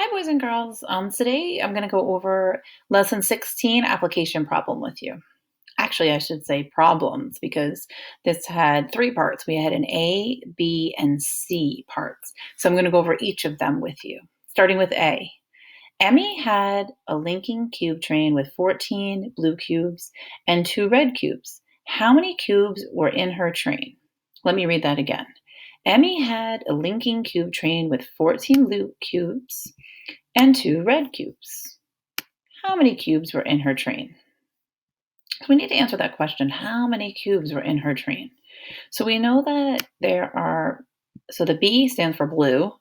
Hi, boys and girls. Today I'm going to go over lesson 16 application problem with you. Actually, I should say problems because this had three parts. We had an A, B, and C parts. So I'm going to go over each of them with you. Starting with A. Emmy had a linking cube train with 14 blue cubes and 2 red cubes. How many cubes were in her train? Let me read that again. Emmy had a linking cube train with 14 blue cubes and 2 red cubes. How many cubes were in her train? So we need to answer that question. How many cubes were in her train? So we know that so the B stands for blue,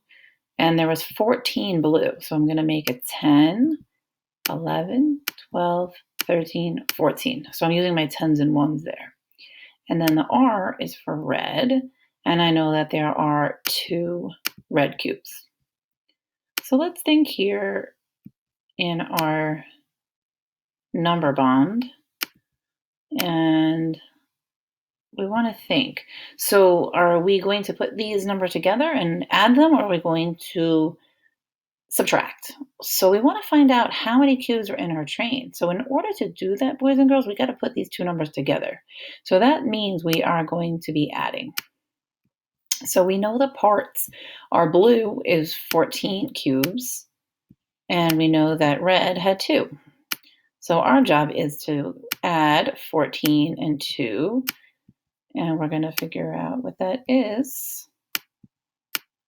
and there was 14 blue. So I'm going to make it 10, 11, 12, 13, 14. So I'm using my tens and ones there. And then the R is for red, and I know that there are 2 red cubes. So let's think here in our number bond, and we want to think. So are we going to put these numbers together and add them, or are we going to subtract? So we want to find out how many cubes are in our train. So in order to do that, boys and girls, we got to put these two numbers together. So that means we are going to be adding. So we know the parts are blue is 14 cubes, and we know that red had 2. So our job is to add 14 and 2, and we're going to figure out what that is.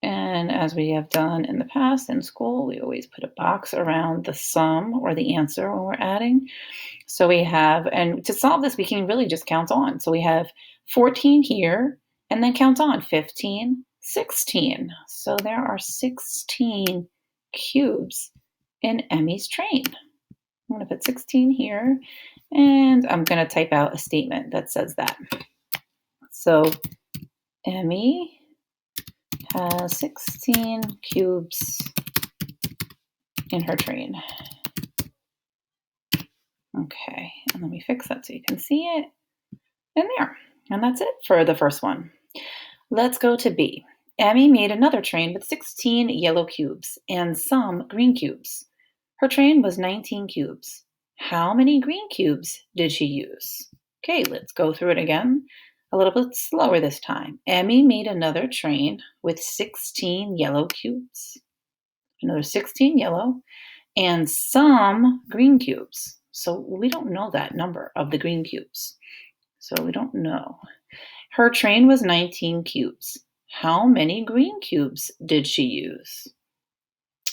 And as we have done in the past in school, we always put a box around the sum or the answer when we're adding. So we have, and to solve this, we can really just count on. So we have 14 here, and then count on 15, 16. So there are 16 cubes in Emmy's train. I'm going to put 16 here, and I'm going to type out a statement that says that. So Emmy has 16 cubes in her train. Okay, and let me fix that so you can see it. And there. And that's it for the first one. Let's go to B. Emmy made another train with 16 yellow cubes and some green cubes. Her train was 19 cubes. How many green cubes did she use? Okay, let's go through it again. A little bit slower this time. Emmy made another train with 16 yellow cubes. Another 16 yellow and some green cubes. So we don't know that number of the green cubes. So we don't know. Her train was 19 cubes. How many green cubes did she use?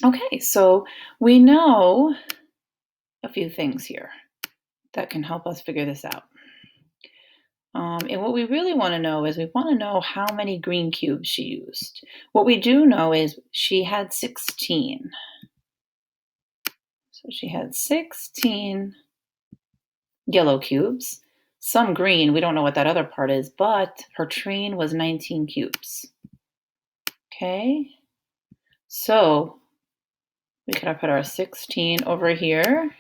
Okay, so we know a few things here that can help us figure this out. And what we really want to know is we want to know how many green cubes she used. What we do know is she had 16. So she had 16 yellow cubes, some green. We don't know what that other part is, but her train was 19 cubes. Okay, so we could have put our 16 over here.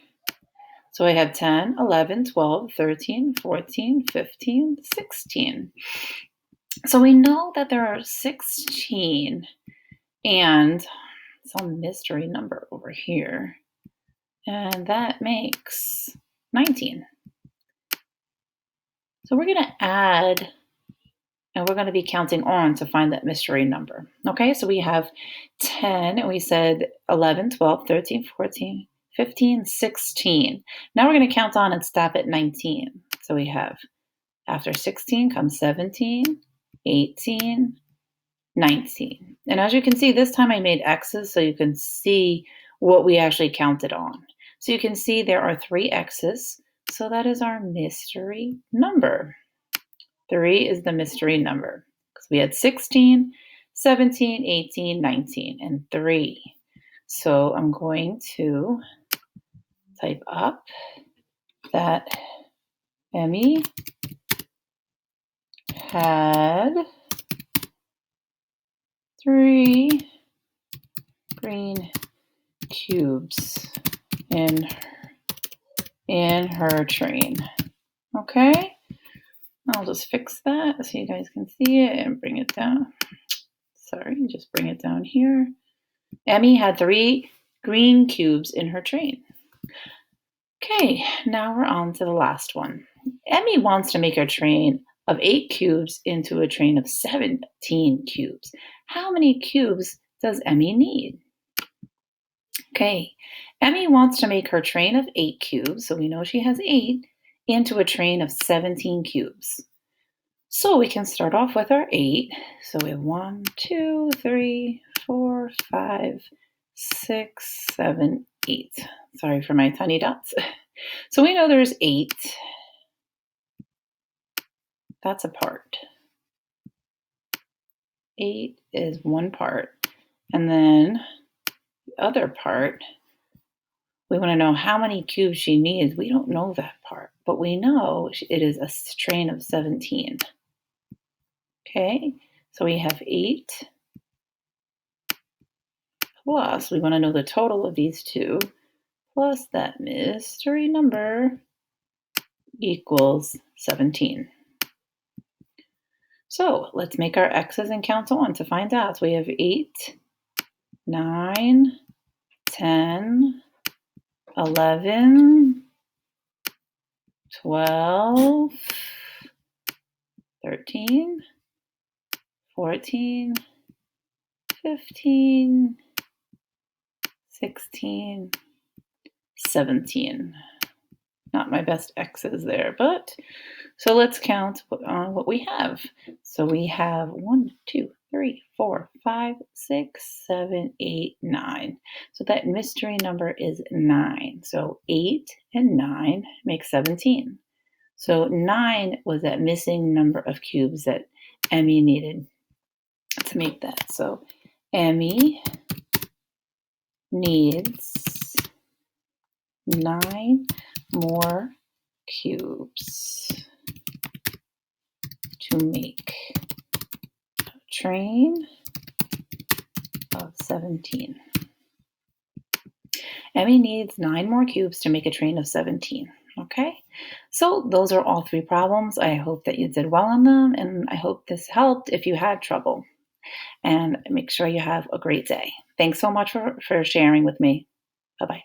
So I have 10, 11, 12, 13, 14, 15, 16. So we know that there are 16 and some mystery number over here. And that makes 19. So we're going to add, and we're going to be counting on to find that mystery number. Okay, so we have 10, and we said 11, 12, 13, 14, 15, 16. Now we're going to count on and stop at 19. So we have, after 16 comes 17, 18, 19. And as you can see, this time I made X's so you can see what we actually counted on. So you can see there are 3 X's. So that is our mystery number. 3 is the mystery number. Because we had 16, 17, 18, 19, and 3. So I'm going to type up that Emmy had 3 green cubes in her train. Okay, I'll just fix that so you guys can see it and bring it down. Sorry, just bring it down here. Emmy had 3 green cubes in her train. Okay, now we're on to the last one. Emmy wants to make a train of 8 cubes into a train of 17 cubes. How many cubes does Emmy need? Okay, Emmy wants to make her train of 8 cubes, so we know she has 8, into a train of 17 cubes. So we can start off with our 8. So we have 1, 2, 3, 4, 5, 6, 7, 8. Sorry for my tiny dots. So we know there's 8. That's a part. 8 is one part. And then the other part, we want to know how many cubes she needs. We don't know that part, but we know it is a train of 17. Okay, so we have 8 plus, we want to know the total of these two, plus that mystery number equals 17. So let's make our x's and count to 1 to find out. So we have 8, 9, 10, 11, 12, 13, 14, 15, 16, 17. Not my best X's there, but so let's count what we have. So we have 1, 2, 3, 4, 5, 6, 7, 8, 9. So that mystery number is 9. So 8 and 9 make 17. So 9 was that missing number of cubes that Emmy needed to make that. So Emmy needs 9 more cubes to make a train of 17. Emmy needs 9 more cubes to make a train of 17. Okay, so those are all 3 problems. I hope that you did well on them, and I hope this helped if you had trouble. And make sure you have a great day. Thanks so much for sharing with me. Bye-bye.